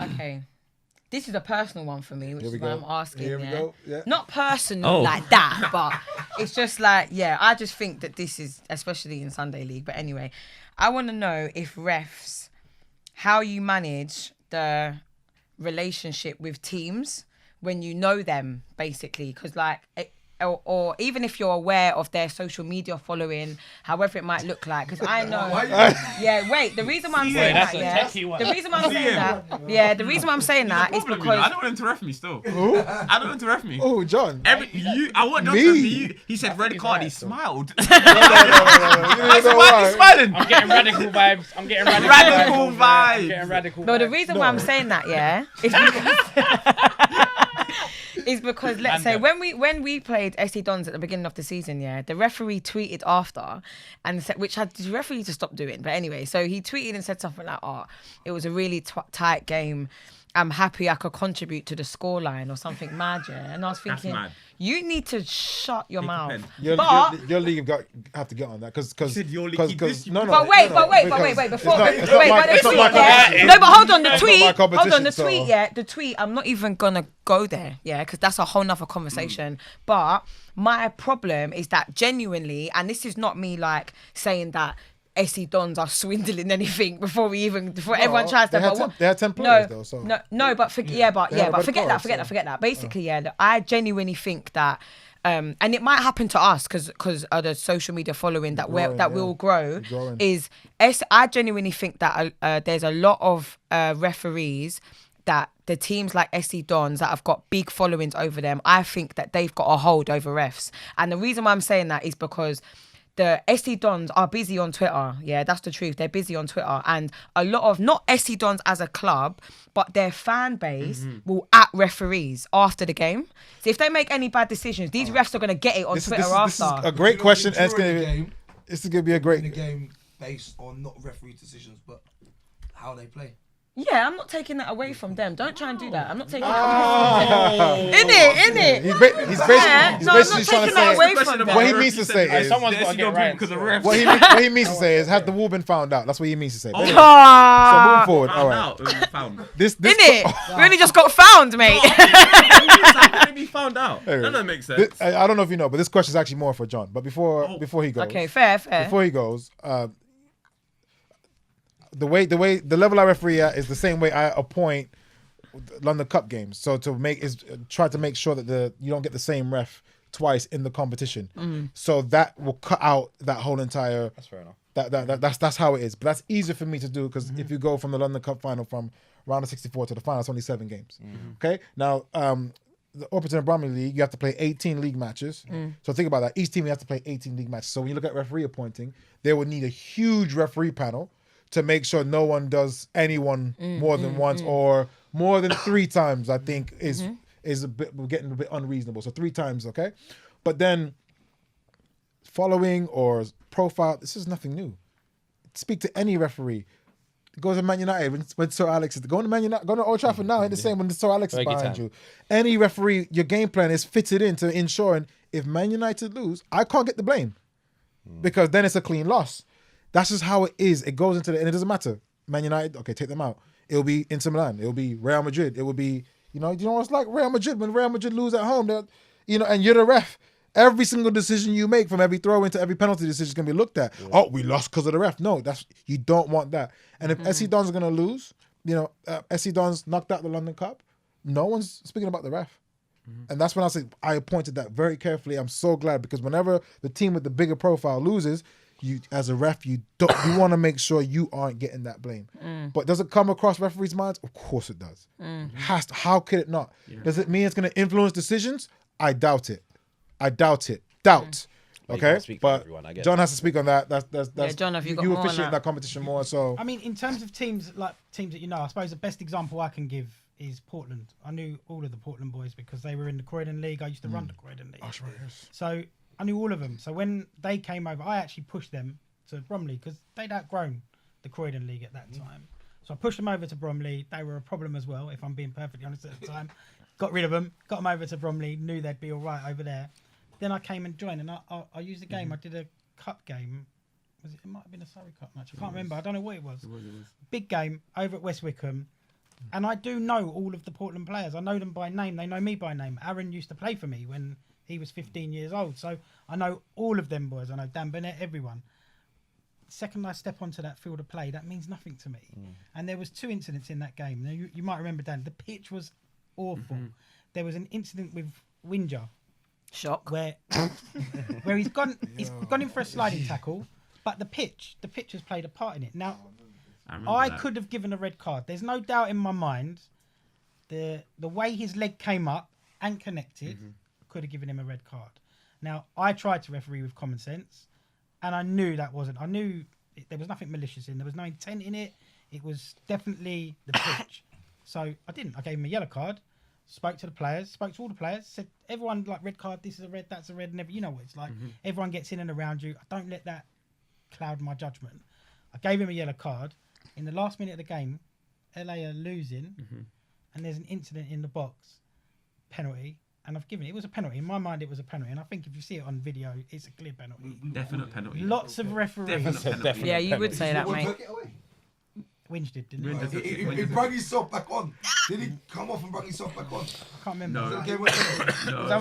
Okay. This is a personal one for me, which is why I'm asking. Here we go. Yeah. Not personal like that, but it's just like, I just think that this is, especially in Sunday League. But anyway, I want to know if refs, how you manage the relationship with teams when you know them, basically. Because or even if you're aware of their social media following, however it might look like, because I know. The reason why I'm saying that, the reason why I'm saying that, the reason why I'm saying that is because I don't want him to ref me still. I don't want him to ref me. Oh, John. I want John to ref me. He said red card. He smiled. No. I said, why are you smiling? I'm getting radical vibes. I'm getting radical vibes. No, the reason why I'm saying that, is because is because let's say when we played SC Dons at the beginning of the season, the referee tweeted after and said, which had the referee to stop doing, but anyway, so he tweeted and said something like, it was a really tight game. I'm happy I could contribute to the scoreline or something mad, and I was thinking, you need to shut your mouth. Your league have to get on that because But wait, hold on, the tweet, I'm not even gonna go there, because that's a whole nother conversation. But my problem is that genuinely, and this is not me like saying that SC Dons are swindling anything before everyone tries to. They had 10 players though. So. Forget that. Basically, I genuinely think that, and it might happen to us because of the social media following will grow. I genuinely think that there's a lot of referees that the teams like SC Dons that have got big followings over them, I think that they've got a hold over refs. And the reason why I'm saying that is because the SC Dons are busy on Twitter. Yeah, that's the truth. They're busy on Twitter. And a lot of, not SC Dons as a club, but their fan base will at referees after the game. So if they make any bad decisions, these refs are going to get it on Twitter after. This is a great question. It's going to be a great... In the game based on not referee decisions, but how they play. Yeah, I'm not taking that away from them. Don't try and do that. I'm not taking that away from them. In it. He's basically trying to say away from them. What he means to say is someone's got to get right because of refs. What he means to say is, has the wall been found out? That's what he means to say. So moving forward, all right. This in it. We only just got found, mate. Maybe found out. That doesn't make sense. I don't know if you know, but this question is actually more for John. But before he goes, okay, fair. Before he goes, the level I referee at is the same way I appoint London Cup games. So try to make sure that you don't get the same ref twice in the competition. So that will cut out that whole entire. That's fair enough. That's how it is. But that's easier for me to do because if you go from the London Cup final from round of 64 to the final, it's only 7 games. Okay, now the Orpington and Bromley League, you have to play 18 league matches. So think about that. Each team you have to play 18 league matches. So when you look at referee appointing, they would need a huge referee panel to make sure no one does anyone more than once or more than 3 times. I think is getting a bit unreasonable. So 3 times, okay? But then following or profile, this is nothing new. Speak to any referee. Go to Man United when Sir Alex is going to Man United, go to Old Trafford now. It's the same when Sir Alex is behind you. Any referee, your game plan is fitted into ensuring if Man United lose, I can't get the blame because then it's a clean loss. That's just how it is. It goes into and it doesn't matter. Man United, okay, take them out. It'll be Inter Milan. It'll be Real Madrid. It will be, you know what it's like Real Madrid when Real Madrid lose at home. And you're the ref. Every single decision you make, from every throw into every penalty decision, is going to be looked at. Yeah. Oh, we lost because of the ref. No, you don't want that. And if SC Dons are going to lose, SC Dons knocked out the London Cup. No one's speaking about the ref. And that's when I appointed that very carefully. I'm so glad because whenever the team with the bigger profile loses, you as a ref, you want to make sure you aren't getting that blame. But does it come across referees' minds? Of course it does. How could it not? Yeah. Does it mean it's going to influence decisions? I doubt it. Doubt. Okay, but John has to speak on that. That's John, have you got you more officiate on that competition more. So I mean, in terms of teams that I suppose the best example I can give is Portland. I knew all of the Portland boys because they were in the Croydon League. I used to run the Croydon League. Oh, sure, yes. So I knew all of them. So when they came over, I actually pushed them to Bromley because they'd outgrown the Croydon League at that time. So I pushed them over to Bromley. They were a problem as well, if I'm being perfectly honest at the time. Got rid of them, got them over to Bromley, knew they'd be all right over there. Then I came and joined, and I used the game. I did a cup game. It might have been a Surrey Cup match. I can't remember. I don't know what it was. Big game over at West Wickham. And I do know all of the Portland players. I know them by name. They know me by name. Aaron used to play for me when he was 15 years old. So I know all of them boys. I know Dan Burnett, everyone. Second I step onto that field of play, that means nothing to me. And there was 2 incidents in that game. Now, you might remember, Dan, the pitch was awful. There was an incident with Winger. Shock. Where he's gone in for a sliding tackle, but the pitch has played a part in it. Now, I could have given a red card. There's no doubt in my mind the way his leg came up and connected could have given him a red card. Now, I tried to referee with common sense, and I knew that wasn't. I knew there was nothing malicious in. There was no intent in it. It was definitely the pitch. So I didn't. I gave him a yellow card. Spoke to all the players, said, everyone, like, red card, this is a red, that's a red, and you know what it's like. Everyone gets in and around you. I don't let that cloud my judgment. I gave him a yellow card. In the last minute of the game, LA are losing, and there's an incident in the box, penalty, and I've given it. It was a penalty. In my mind, it was a penalty, and I think if you see it on video, it's a clear penalty. Definite penalty. Lots of referees. Definite penalty. Yeah, you would say that, mate. Winch did, didn't Winch he? did. He brought himself back on. Did he come off and bring himself back on? I can't remember. No. Okay, wait. Is that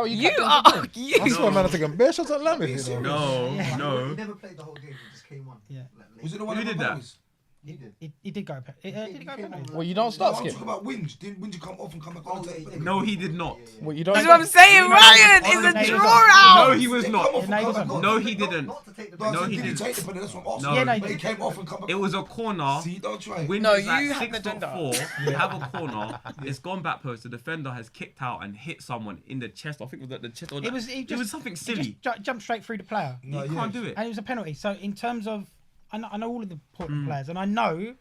what you You captains are you. I swear, man, I'm taking bare shots at Lamb. No, He no. never played the whole game. He just came on. Yeah. Was it the one Who with did the that? penalties? He did. He did go. Did he go penalty? Well, you don't start I'm Skip. talking about Winge. Didn't Winge come off and come back on? No, he did not. Well, you don't. That's what I'm saying. Ryan is a No, draw No, out. he was not. No, he didn't. didn't. No, he didn't. Take the penalty. That's what I'm asking. No. Yeah, no, he But he did. came off and come back. It was a corner. See, don't try. Winch No, is like you haven't 6'4". done that. You have a corner. It's gone back post. The defender has kicked out and hit someone in the chest. I think it was the chest. Or It was. it was something silly. Just jumped straight through the player, You can't do it. and it was a penalty. So in terms of, I know all of the Portland players, and I know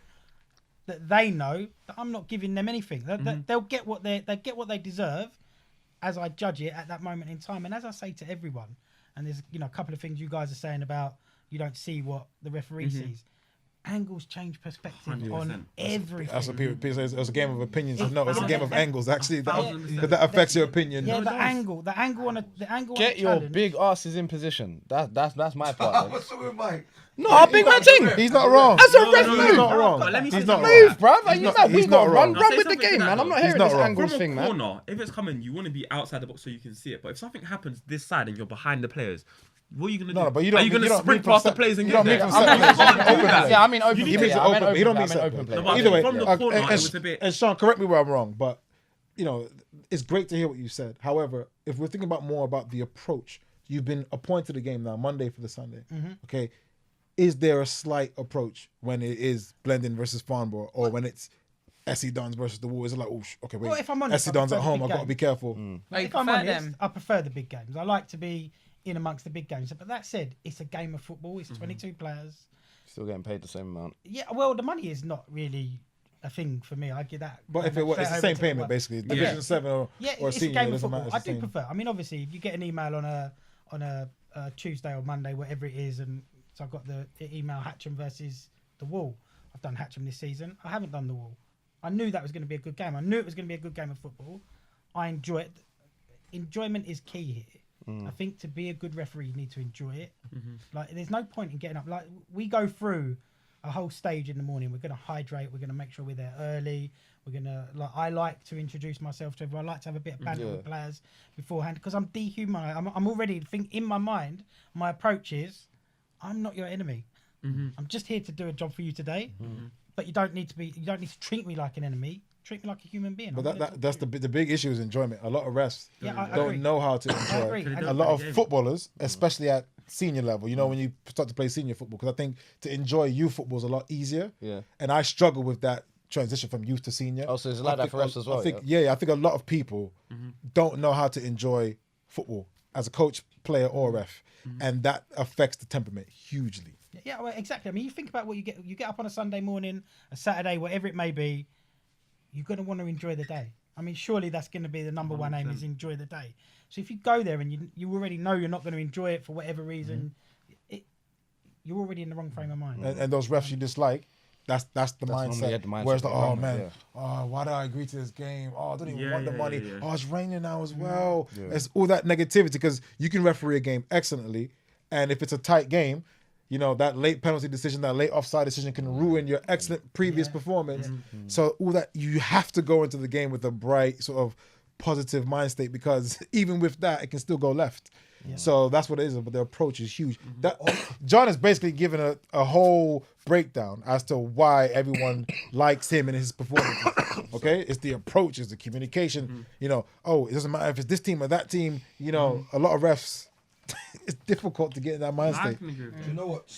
that they know that I'm not giving them anything. They'll get what they deserve, as I judge it at that moment in time. And as I say to everyone, and there's a couple of things you guys are saying about you don't see what the referee sees. Angles change perspective 100%. on everything. That's what people say. It's a game of opinions. No, it's a Yeah. game of angles. Actually, that 1,000%. affects your opinion. Yeah, No, it the does. angle on the angle. on Get a your challenge. big asses in position. That's my part. What's up with Mike? No, big man thing. He's not wrong. That's a ref He's move. not wrong. But let me say He's not something. wrong. Move, bruv. He's You not- know, he's we not gotta wrong. run Say with the something to game, that, man. I'm though. not He's hearing not this wrong. angles From thing, a man. corner, if it's coming, you want to be outside the box so you can see it. But if something happens this side and you're behind the players, what are you gonna do? No, but you don't. Are you gonna you don't sprint mean from past the set- players and you get don't there? mean from I set mean, plays. you can't do Open that. play. Yeah, I mean open He play. means Yeah, I meant open. He don't open mean play. I set meant open play. play. No, but Either way, from the corner, it was a bit. And Sean, correct me where I'm wrong, but it's great to hear what you said. However, if we're thinking about more about the approach, you've been appointed to the game now, Monday for the Sunday. Okay, is there a slight approach when it is Blendon versus Farnborough, or when it's SC Dons versus the Wall? Is it like, okay, wait, Well, if I'm honest, SC I Dons at prefer the home, big I've got to game. be careful. Oh, you If I'm prefer honest, them? I prefer the big games. I like to be in amongst the big games. But that said, it's a game of football. It's 22 players. Still getting paid the same amount. Yeah, well, the money is not really a thing for me. I get that. But if it was, it's the same payment basically. Division 7 or It's senior, a game it of doesn't football. matter. I It's the do same. prefer. I mean, obviously, if you get an email on a Tuesday or Monday, whatever it is, and so I've got the email Hatcham versus the Wall. I've done Hatcham this season. I haven't done the Wall. I knew that was going to be a good game. I knew it was going to be a good game of football. I enjoy it. Enjoyment is key here. I think to be a good referee, you need to enjoy it. Like, there's no point in getting up. Like, we go through a whole stage in the morning. We're going to hydrate. We're going to make sure we're there early. We're going to, like, I like to introduce myself to everyone. I like to have a bit of banter with players beforehand because I'm dehumanized. I'm already in my mind, my approach is, I'm not your enemy. I'm just here to do a job for you today. But you don't need to treat me like an enemy. Treat me like a human being. But that's the big issue is enjoyment. A lot of refs I don't agree. know how to I agree. enjoy. I A lot of agree. footballers, especially at senior level, when you start to play senior football, because I think to enjoy youth football is a lot easier. Yeah. And I struggle with that transition from youth to senior. Oh, so it's like that for refs as well, I think, I think a lot of people don't know how to enjoy football as a coach, player, or ref, and that affects the temperament hugely. Yeah, well, exactly. I mean, you think about what you get. You get up on a Sunday morning, a Saturday, whatever it may be. You're going to want to enjoy the day. I mean, surely that's going to be the number one aim is enjoy the day. So if you go there and you already know you're not going to enjoy it for whatever reason, you're already in the wrong frame of mind. And those refs you dislike, that's the normally, mindset. yeah, the mindset Where it's like, of the oh moment, man, yeah. oh, why did I agree to this game? Oh, I don't even Yeah, want the yeah, money. yeah, yeah. Oh, it's raining now as well. It's all that negativity because you can referee a game excellently, and if it's a tight game, You know, that late penalty decision, that late offside decision can ruin your excellent previous performance. So all that, you have to go into the game with a bright sort of positive mind state, because even with that, it can still go left. So that's what it is, but the approach is huge. That John has basically given a whole breakdown as to why everyone likes him and his performances. Okay, it's the approach, it's the communication. You know, it doesn't matter if it's this team or that team. You know, a lot of refs, it's difficult to get in that mind I state. can agree with Do you know what? So